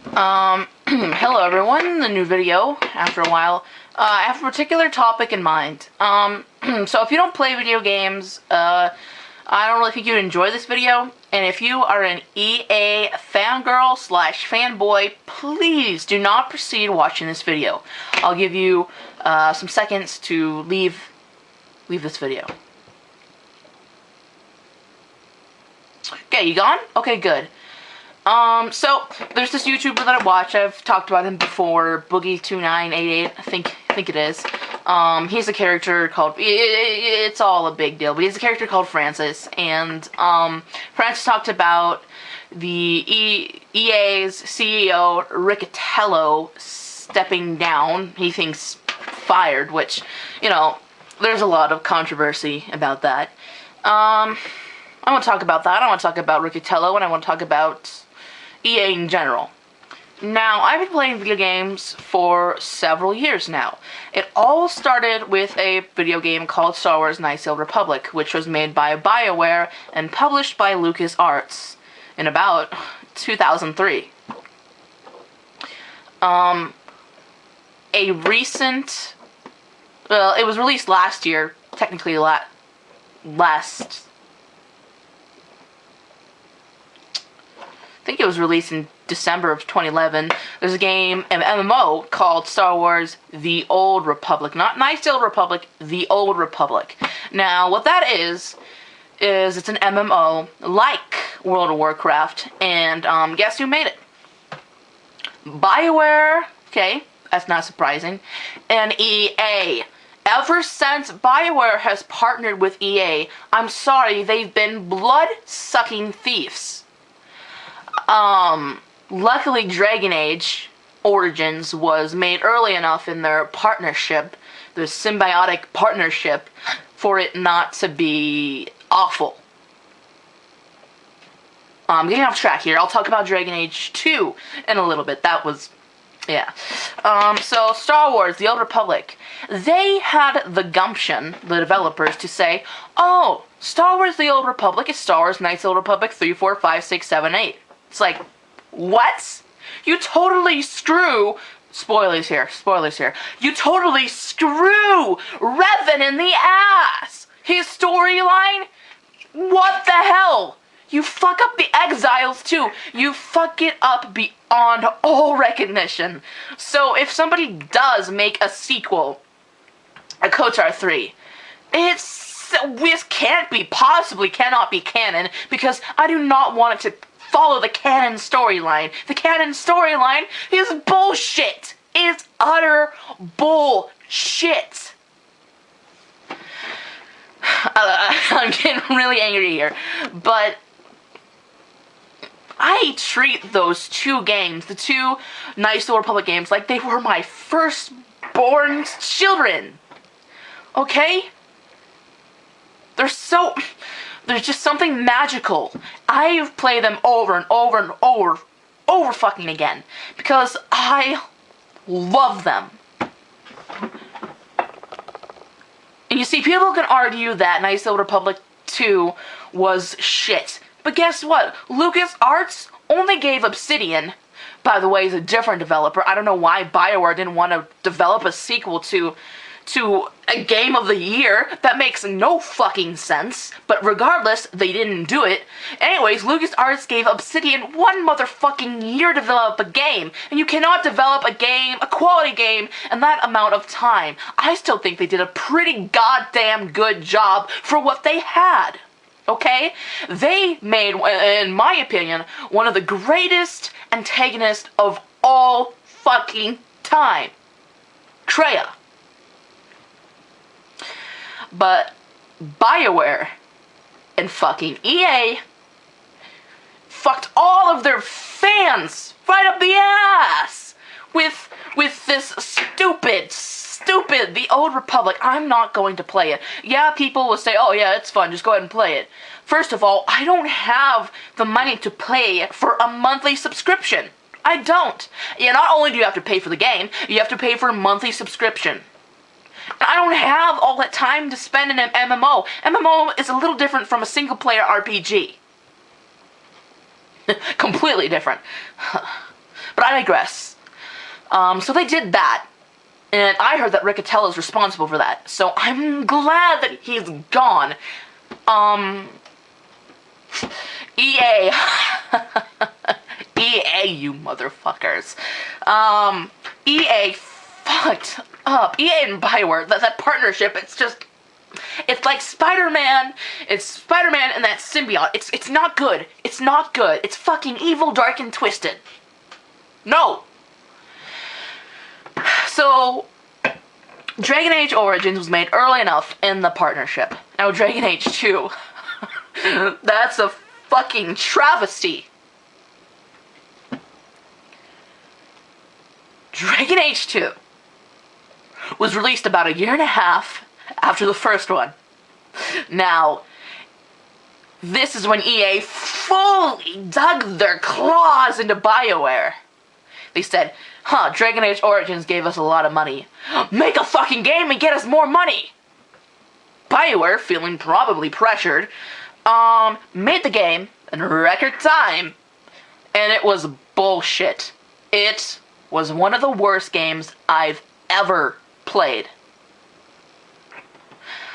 Hello everyone, the new video, after a while. I have a particular topic in mind. So if you don't play video games, I don't really think you'd enjoy this video. And if you are an EA fangirl slash fanboy, please do not proceed watching this video. I'll give you, some seconds to leave this video. Okay, you gone? Okay, good. So, there's this YouTuber that I watch. I've talked about him before, Boogie2988, I think it is. He's a character called, it's all a big deal, but he's a character called Francis, and, Francis talked about the EA's CEO, Riccatello, stepping down. He thinks fired, which, you know, there's a lot of controversy about that. I want to talk about that. I want to talk about Riccatello, and I want to talk about EA in general. Now, I've been playing video games for several years now. It all started with a video game called Star Wars Knights of the Old Republic, which was made by BioWare and published by LucasArts in about 2003. A recent... Well, it was released last year, technically last... I think it was released in December of 2011. There's a game, an MMO, called Star Wars The Old Republic. Not Knights of the Old Republic, The Old Republic. Now, what that is it's an MMO like World of Warcraft, and guess who made it? BioWare, okay, that's not surprising, and EA. Ever since BioWare has partnered with EA, I'm sorry, they've been blood-sucking thieves. Luckily Dragon Age Origins was made early enough in their partnership, their symbiotic partnership, for it not to be awful. Getting off track here, I'll talk about Dragon Age 2 in a little bit. That was, yeah. So Star Wars, The Old Republic, they had the gumption, the developers, to say, oh, Star Wars, The Old Republic is Star Wars Knights of the Old Republic 3, 4, 5, 6, 7, 8. It's like, what? You totally screw... Spoilers here. You totally screw Revan in the ass! His storyline? What the hell? You fuck up the Exiles too. You fuck it up beyond all recognition. So if somebody does make a sequel, a KOTOR 3, this cannot be canon, because I do not want it to follow the canon storyline. The canon storyline is bullshit. It's utter bullshit. I'm getting really angry here, but I treat those two games, the two Knights of the Old Republic games, like they were my firstborn children. Okay? There's just something magical. I play them over and over and over fucking again, because I love them. And you see, people can argue that Knights of the Old Republic 2 was shit. But guess what? LucasArts only gave Obsidian, by the way, is a different developer. I don't know why BioWare didn't want to develop a sequel to a game of the year. That makes no fucking sense. But regardless, they didn't do it. Anyways, LucasArts gave Obsidian 1 motherfucking year to develop a game. And you cannot develop a quality game, in that amount of time. I still think they did a pretty goddamn good job for what they had. Okay? They made, in my opinion, one of the greatest antagonists of all fucking time. Kreia. But BioWare and fucking EA fucked all of their fans right up the ass with this stupid The Old Republic. I'm not going to play it. Yeah, people will say, oh yeah, it's fun, just go ahead and play it. First of all, I don't have the money to pay for a monthly subscription. I don't. Yeah, not only do you have to pay for the game, you have to pay for a monthly subscription. I don't have all that time to spend in an MMO. MMO is a little different from a single-player RPG. Completely different. But I digress. So they did that. And I heard that Riccatello is responsible for that. So I'm glad that he's gone. EA. EA, you motherfuckers. EA fucked up. EA and BioWare, that partnership, it's like Spider-Man. It's Spider-Man and that symbiote. It's not good. It's not good. It's fucking evil, dark, and twisted. No. So, Dragon Age Origins was made early enough in the partnership. Now, Dragon Age 2, that's a fucking travesty. Dragon Age 2 was released about a year and a half after the first one. Now, this is when EA fully dug their claws into BioWare. They said, Dragon Age Origins gave us a lot of money. Make a fucking game and get us more money! BioWare, feeling probably pressured, made the game in record time. And it was bullshit. It was one of the worst games I've ever played.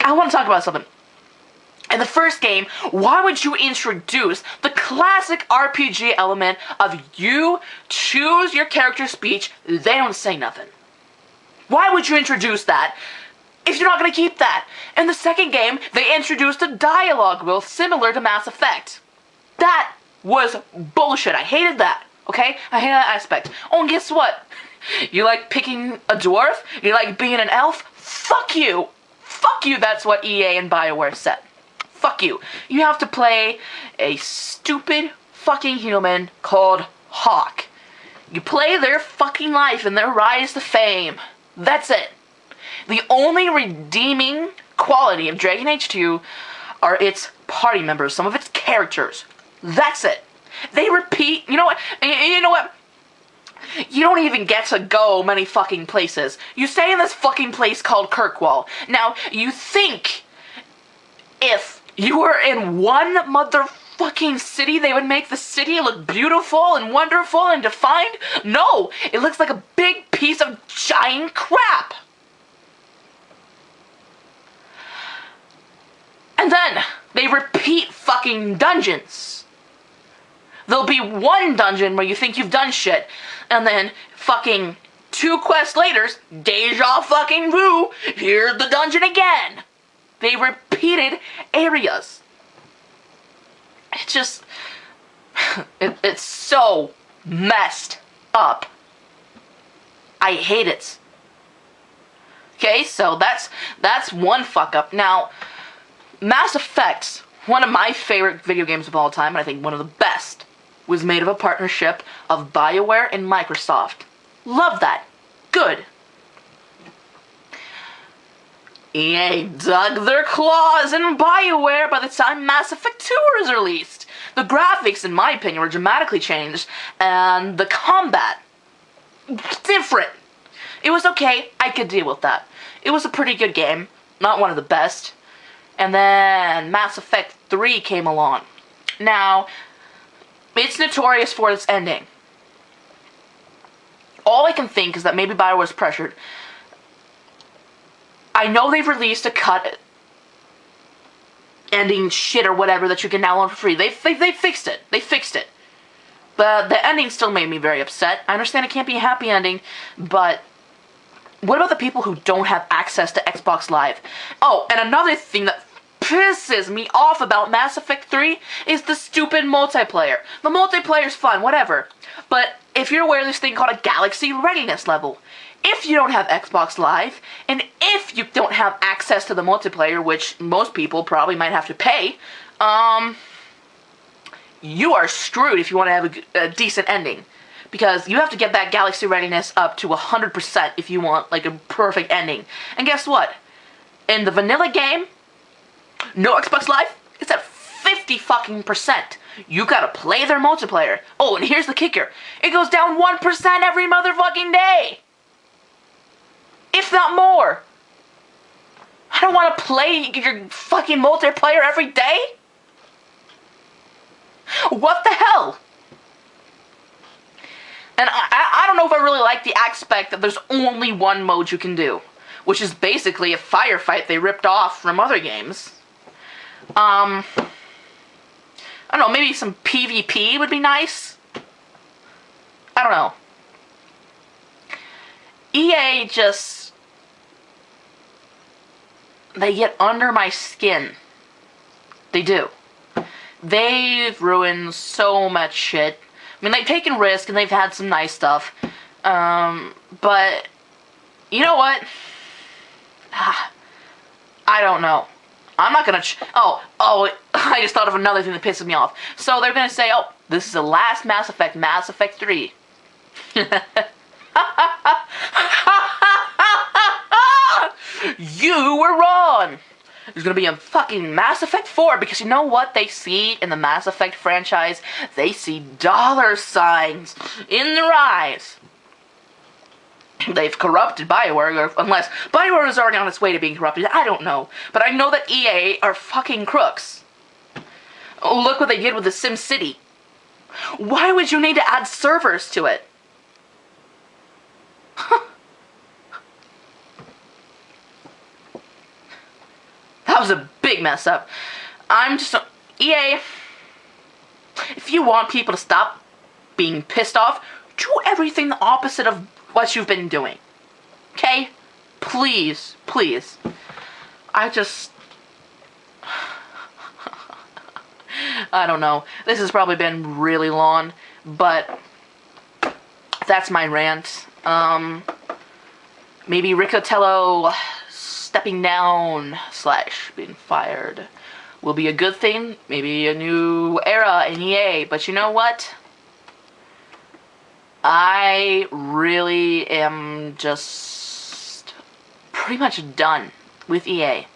I want to talk about something. In the first game, why would you introduce the classic RPG element of you choose your character's speech, they don't say nothing? Why would you introduce that if you're not going to keep that? In the second game, they introduced a dialogue wheel similar to Mass Effect. That was bullshit. I hated that. Okay? I hate that aspect. Oh, and guess what? You like picking a dwarf? You like being an elf? Fuck you! Fuck you, that's what EA and BioWare said. Fuck you. You have to play a stupid fucking human called Hawk. You play their fucking life and their rise to fame. That's it. The only redeeming quality of Dragon Age 2 are its party members, some of its characters. That's it. They repeat, you know what? You don't even get to go many fucking places. You stay in this fucking place called Kirkwall. Now, you think if you were in one motherfucking city, they would make the city look beautiful and wonderful and defined? No! It looks like a big piece of giant crap! And then, they repeat fucking dungeons. There'll be one dungeon where you think you've done shit, and then fucking 2 quests later, deja fucking vu, here's the dungeon again. They repeated areas. It just, it's so messed up. I hate it. Okay, so that's one fuck up. Now, Mass Effect, one of my favorite video games of all time, and I think one of the best, was made of a partnership of BioWare and Microsoft. Love that. Good. EA dug their claws in BioWare by the time Mass Effect 2 was released. The graphics, in my opinion, were dramatically changed, and the combat, different. It was okay, I could deal with that. It was a pretty good game, not one of the best. And then Mass Effect 3 came along. Now, it's notorious for its ending. All I can think is that maybe BioWare was pressured. I know they've released a cut ending shit or whatever that you can download for free. They fixed it. They fixed it. But the ending still made me very upset. I understand it can't be a happy ending, but what about the people who don't have access to Xbox Live? Oh, and another thing that pisses me off about Mass Effect 3 is the stupid multiplayer. The multiplayer's fun, whatever. But if you're aware of this thing called a Galaxy Readiness level, if you don't have Xbox Live, and if you don't have access to the multiplayer, which most people probably might have to pay, you are screwed if you want to have a decent ending. Because you have to get that Galaxy Readiness up to 100% if you want, like, a perfect ending. And guess what? In the vanilla game, no Xbox Live, it's at 50 fucking %. You gotta play their multiplayer. Oh, and here's the kicker. It goes down 1% every motherfucking day. If not more. I don't want to play your fucking multiplayer every day. What the hell? And I don't know if I really like the aspect that there's only one mode you can do, which is basically a firefight they ripped off from other games. I don't know, maybe some PvP would be nice. I don't know. EA just... they get under my skin. They do. They've ruined so much shit. I mean, they've taken risks and they've had some nice stuff. But, you know what? I don't know. I'm not gonna... Oh, I just thought of another thing that pisses me off. So they're gonna say, oh, this is the last Mass Effect, Mass Effect 3. You were wrong! There's gonna be a fucking Mass Effect 4, because you know what they see in the Mass Effect franchise? They see dollar signs in their eyes. They've corrupted BioWare, unless BioWare is already on its way to being corrupted. I don't know. But I know that EA are fucking crooks. Oh, look what they did with the SimCity. Why would you need to add servers to it? That was a big mess up. I'm just... EA, if you want people to stop being pissed off, do everything the opposite of what you've been doing. Okay? Please, please. I just... I don't know. This has probably been really long, but that's my rant. Maybe Riccatello stepping down / being fired will be a good thing. Maybe a new era in EA. But you know what? I really am just pretty much done with EA.